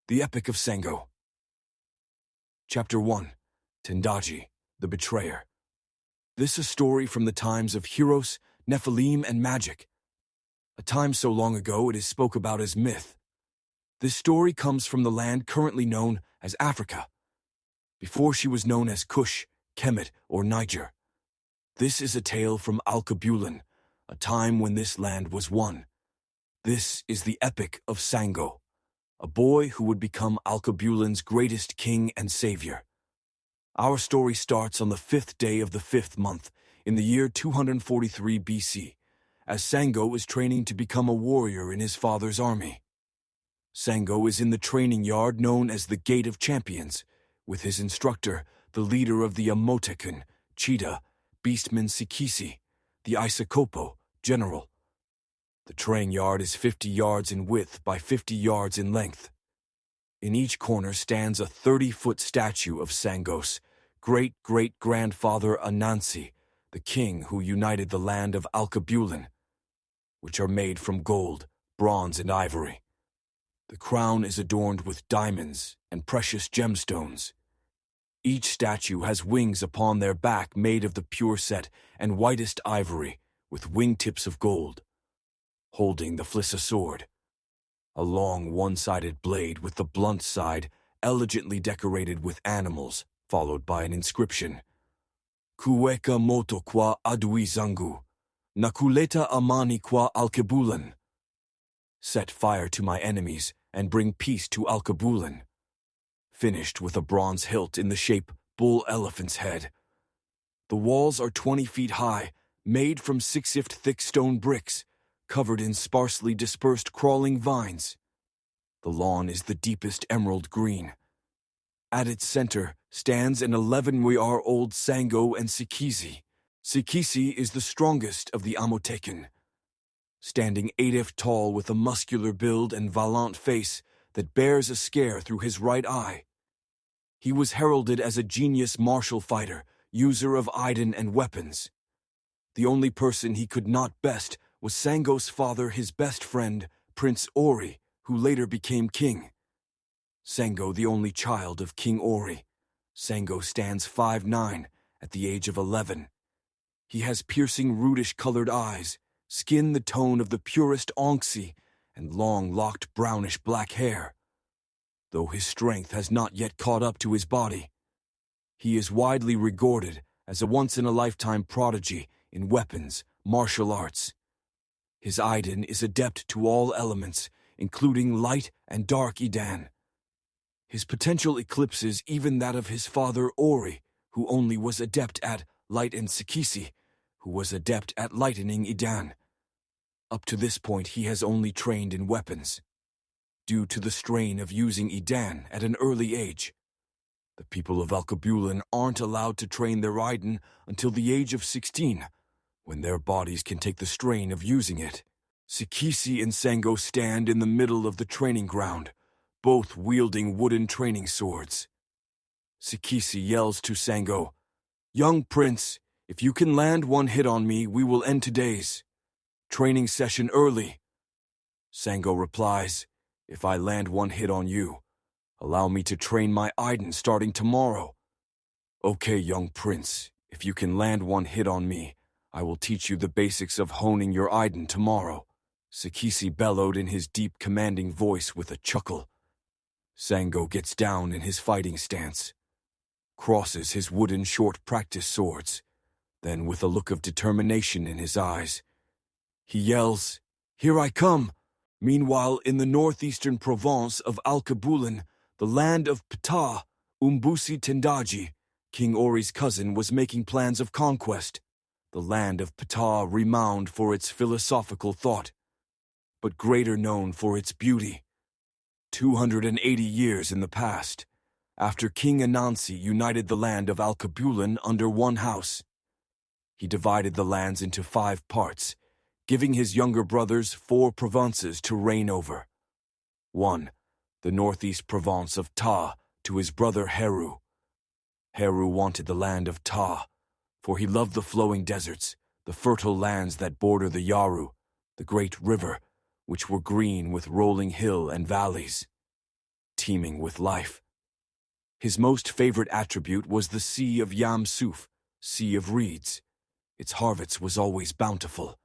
The Epic of Sango. Chapter 1. Tendaji, the Betrayer. This is a story from the times of heroes, Nephilim, and magic. A time so long ago it is spoke about as myth. This story comes from the land currently known as Africa. Before she was known as Kush, Kemet, or Niger. This is a tale from Alkebulan, a time when this land was one. This is the Epic of Sango, a boy who would become Alkebulan's greatest king and savior. Our story starts on the 5th day of the 5th month, in the year 243 BC, as Sango is training to become a warrior in his father's army. Sango is in the training yard known as the Gate of Champions, with his instructor, the leader of the Amotekun, Cheetah, beastman Sikisi, the Isakopo, general. The training yard is 50 yards in width by 50 yards in length. In each corner stands a 30-foot statue of Sango's great-great-grandfather Anansi, the king who united the land of Alkebulan, which are made from gold, bronze, and ivory. The crown is adorned with diamonds and precious gemstones. Each statue has wings upon their back made of the pure set and whitest ivory, with wingtips of gold. Holding the Flissa sword, a long one-sided blade with the blunt side elegantly decorated with animals, followed by an inscription. Kuweka moto kwa adui zangu, nakuleta amani kwa Alkebulan. Set fire to my enemies and bring peace to Alkebulan. Finished with a bronze hilt in the shape bull elephant's head. The walls are 20 feet high, made from 6-ift thick stone bricks, covered in sparsely dispersed crawling vines. The lawn is the deepest emerald green. At its center stands an 11-year-old Sango and Sikisi. Sikisi is the strongest of the Amotekun, standing 8 tall with a muscular build and valiant face that bears a scare through his right eye. He was heralded as a genius martial fighter, user of Idan and weapons. The only person he could not best was Sango's father, his best friend, Prince Ori, who later became king. Sango, the only child of King Ori. Sango stands 5'9", at the age of 11. He has piercing rudish-colored eyes, skin the tone of the purest Anansi, and long, locked brownish-black hair. Though his strength has not yet caught up to his body, he is widely regarded as a once-in-a-lifetime prodigy in weapons, martial arts. His Idan is adept to all elements, including light and dark Idan. His potential eclipses even that of his father Ori, who only was adept at light, and Sikisi, who was adept at lightning Idan. Up to this point he has only trained in weapons. Due to the strain of using Idan at an early age, the people of Alkebulan aren't allowed to train their Idan until the age of 16, when their bodies can take the strain of using it. Sikisi and Sango stand in the middle of the training ground, both wielding wooden training swords. Sikisi yells to Sango, "Young prince, if you can land one hit on me, we will end today's training session early." Sango replies, "If I land one hit on you, allow me to train my Idan starting tomorrow." "Okay, young prince, if you can land one hit on me, I will teach you the basics of honing your Idan tomorrow," Sikisi bellowed in his deep, commanding voice with a chuckle. Sango gets down in his fighting stance, crosses his wooden short practice swords, then with a look of determination in his eyes, he yells, "Here I come!" Meanwhile, in the northeastern province of Alkebulan, the land of Ptah, Umbusi Tendaji, King Ori's cousin, was making plans of conquest. The land of Ptah, renowned for its philosophical thought, but greater known for its beauty. 280 years in the past, after King Anansi united the land of Alkebulan under one house, he divided the lands into 5 parts, giving his younger brothers 4 provinces to reign over. 1. The northeast province of Ta to his brother Heru. Heru wanted the land of Ta, for he loved the flowing deserts, the fertile lands that border the Yaru, the great river, which were green with rolling hill and valleys. teeming with life. His most favorite attribute was the Sea of Yam Suf, Sea of Reeds. Its harvest was always bountiful.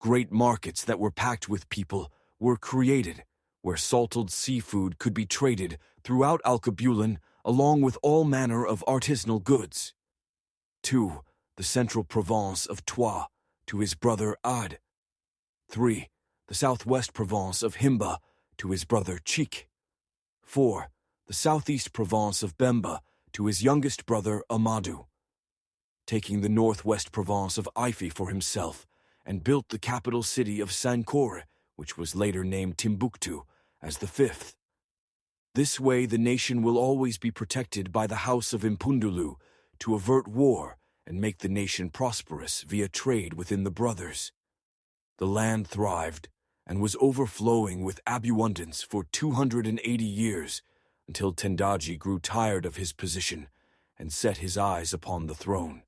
Great markets that were packed with people were created, where salted seafood could be traded throughout Alkebulan along with all manner of artisanal goods. 2. The central province of Trois, to his brother Ad. 3. The southwest province of Himba, to his brother Chik. 4. The southeast province of Bemba, to his youngest brother Amadou. Taking the northwest province of Ife for himself, and built the capital city of Sankore, which was later named Timbuktu, as the 5th. This way the nation will always be protected by the House of Impundulu to avert war and make the nation prosperous via trade within the brothers. The land thrived and was overflowing with abundance for 280 years until Tendaji grew tired of his position and set his eyes upon the throne.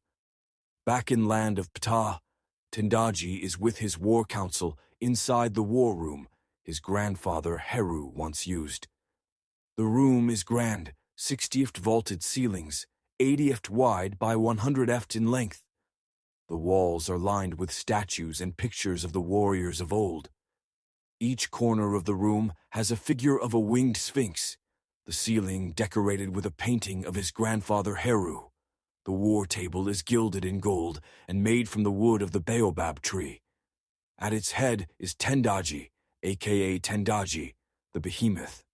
Back in land of Ptah, Tendaji is with his war council inside the war room his grandfather Heru once used. The room is grand, 60th vaulted ceilings, 80th wide by 100th in length. The walls are lined with statues and pictures of the warriors of old. Each corner of the room has a figure of a winged sphinx, the ceiling decorated with a painting of his grandfather Heru. The war table is gilded in gold and made from the wood of the baobab tree. At its head is Tendaji, aka Tendaji, the behemoth.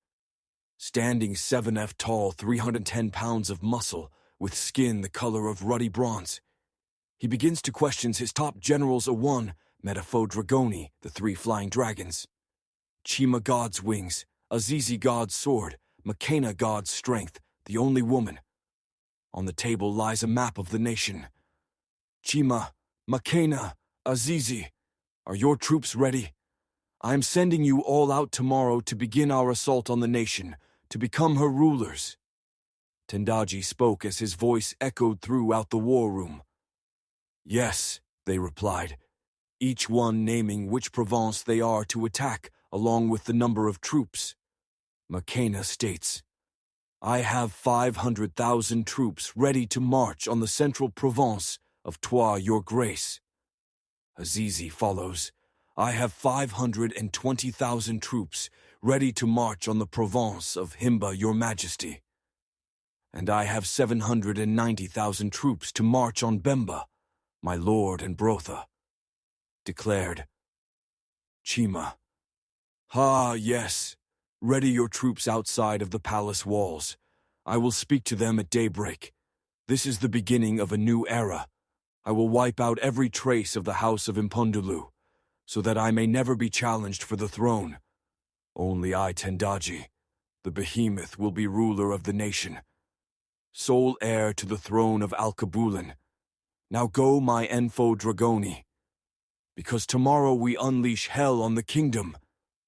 Standing 7 feet tall, 310 pounds of muscle, with skin the color of ruddy bronze. He begins to question his top generals A1, Metafo Dragoni, the 3 flying dragons, Chima God's wings, Azizi God's sword, Makena God's strength, the only woman. On the table lies a map of the nation. Chima, Makena, Azizi, are your troops ready? I am sending you all out tomorrow to begin our assault on the nation, to become her rulers. Tendaji spoke as his voice echoed throughout the war room. Yes, they replied, each one naming which province they are to attack along with the number of troops. Makena states, I have 500,000 troops ready to march on the central province of Trois, your grace. Azizi follows, I have 520,000 troops ready to march on the province of Himba, your majesty. And I have 790,000 troops to march on Bemba, my lord and Brotha. Declared Chima. Ah, yes. Ready your troops outside of the palace walls. I will speak to them at daybreak. This is the beginning of a new era. I will wipe out every trace of the house of Impundulu, so that I may never be challenged for the throne. Only I, Tendaji, the behemoth, will be ruler of the nation, sole heir to the throne of Alkebulan. Now go, my Enfo Dragoni, because tomorrow we unleash hell on the kingdom,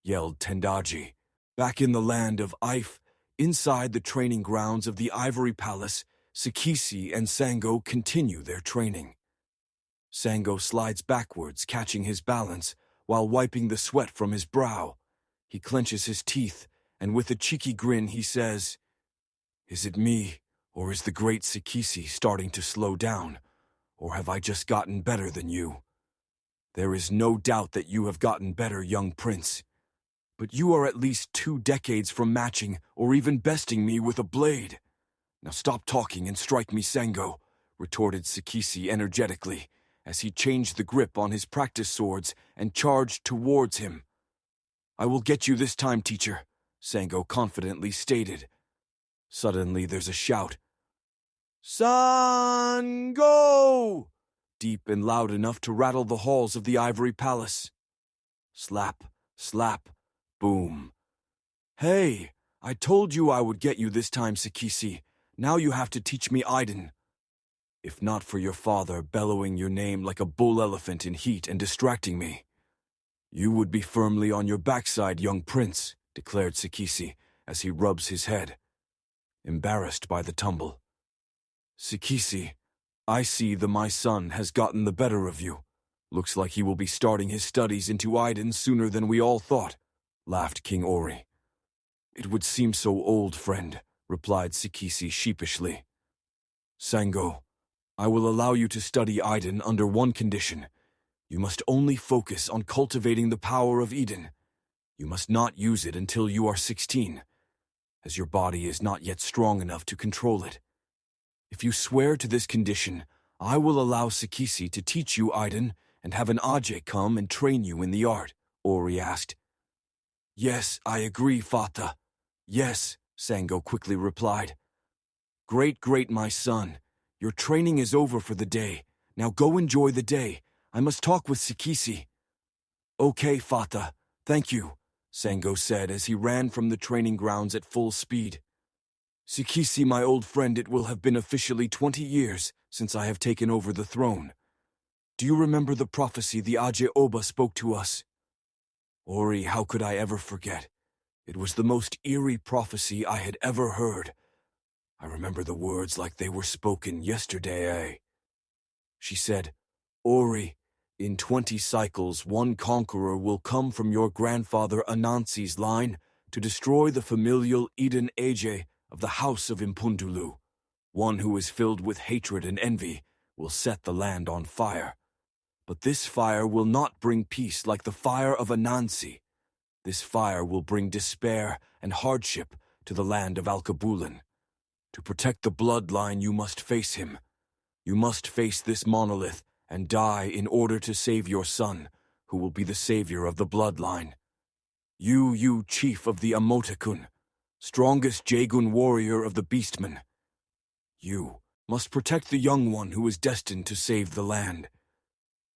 yelled Tendaji. Back in the land of Ife, inside the training grounds of the Ivory Palace, Sikisi and Sango continue their training. Sango slides backwards, catching his balance, while wiping the sweat from his brow. He clenches his teeth, and with a cheeky grin he says, Is it me, or is the great Sikisi starting to slow down, or have I just gotten better than you? There is no doubt that you have gotten better, young prince. But you are at least 2 decades from matching or even besting me with a blade. Now stop talking and strike me, Sango, retorted Sikisi energetically, as he changed the grip on his practice swords and charged towards him. I will get you this time, teacher, Sango confidently stated. Suddenly there's a shout. Sango! Deep and loud enough to rattle the halls of the Ivory Palace. Slap, slap, boom. Hey, I told you I would get you this time, Sikisi. Now you have to teach me Idan. If not for your father bellowing your name like a bull elephant in heat and distracting me, you would be firmly on your backside, young prince, declared Sikisi as he rubs his head, embarrassed by the tumble. Sikisi, I see that my son has gotten the better of you. Looks like he will be starting his studies into Idan sooner than we all thought, laughed King Ori. It would seem so old, friend, replied Sikisi sheepishly. Sango, I will allow you to study Idan under one condition. You must only focus on cultivating the power of Idan. You must not use it until you are 16, as your body is not yet strong enough to control it. If you swear to this condition, I will allow Sikisi to teach you Idan and have an Ajay come and train you in the art, Ori asked. Yes, I agree, Fata. Yes, Sango quickly replied. Great, my son. Your training is over for the day. Now go enjoy the day. I must talk with Sikisi. Okay, Fata. Thank you, Sango said as he ran from the training grounds at full speed. Sikisi, my old friend, it will have been officially 20 years since I have taken over the throne. Do you remember the prophecy the Ajay Oba spoke to us? Ori, how could I ever forget? It was the most eerie prophecy I had ever heard. I remember the words like they were spoken yesterday. She said, Ori, in 20 cycles, one conqueror will come from your grandfather Anansi's line to destroy the familial Idan Ajay of the house of Impundulu. One who is filled with hatred and envy will set the land on fire. But this fire will not bring peace like the fire of Anansi. This fire will bring despair and hardship to the land of Alkebulan. To protect the bloodline, you must face him. You must face this monolith and die in order to save your son, who will be the savior of the bloodline. You chief of the Amotekun, strongest Jagun warrior of the Beastmen. You must protect the young one who is destined to save the land.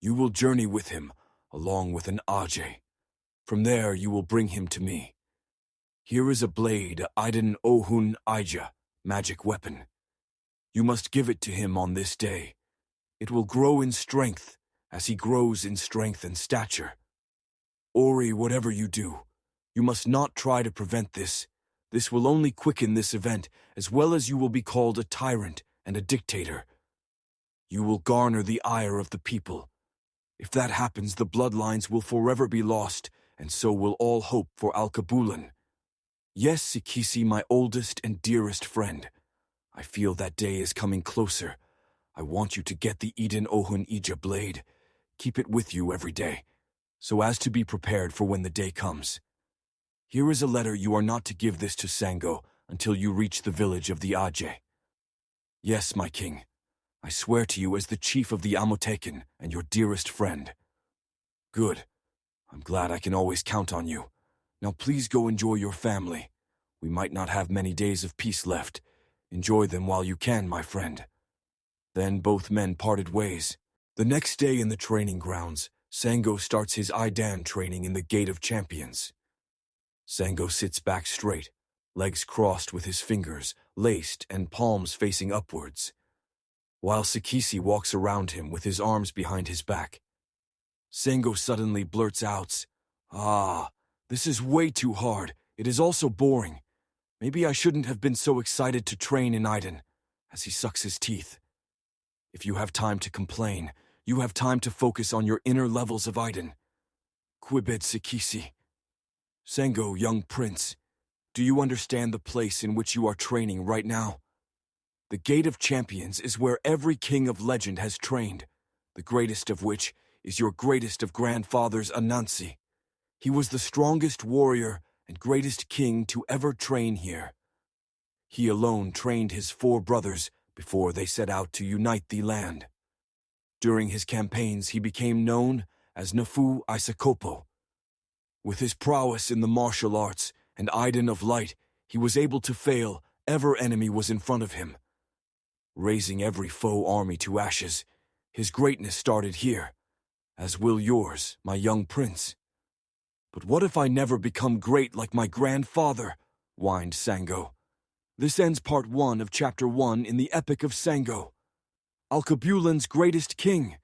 You will journey with him, along with an Ajay. From there you will bring him to me. Here is a blade, Idan Ohun Ija, magic weapon. You must give it to him on this day. It will grow in strength, as he grows in strength and stature. Ori, whatever you do, you must not try to prevent this. This will only quicken this event, as well as you will be called a tyrant and a dictator. You will garner the ire of the people. If that happens, the bloodlines will forever be lost, and so will all hope for Alkebulan. Yes, Sikisi, my oldest and dearest friend. I feel that day is coming closer. I want you to get the Idan Ohun Ija blade. Keep it with you every day, so as to be prepared for when the day comes. Here is a letter. You are not to give this to Sango until you reach the village of the Ajay. Yes, my king. I swear to you as the chief of the Amotekun and your dearest friend. Good. I'm glad I can always count on you. Now please go enjoy your family. We might not have many days of peace left. Enjoy them while you can, my friend. Then both men parted ways. The next day in the training grounds, Sango starts his Idan training in the Gate of Champions. Sango sits back straight, legs crossed with his fingers laced and palms facing upwards, while Sikisi walks around him with his arms behind his back. Sango suddenly blurts out, this is way too hard. It is also boring. Maybe I shouldn't have been so excited to train in Idan, as he sucks his teeth. If you have time to complain, you have time to focus on your inner levels of Idan. Quibed Sikisi. Sango, young prince, do you understand the place in which you are training right now? The Gate of Champions is where every king of legend has trained, the greatest of which is your greatest of grandfathers, Anansi. He was the strongest warrior and greatest king to ever train here. He alone trained his 4 brothers before they set out to unite the land. During his campaigns, he became known as Nafu Isakopo. With his prowess in the martial arts and Idan of light, he was able to fail ever enemy was in front of him. Raising every foe army to ashes, his greatness started here, as will yours, my young prince. But what if I never become great like my grandfather? Whined Sango. This ends part 1 of chapter 1 in the Epic of Sango, Alkebulan's greatest king.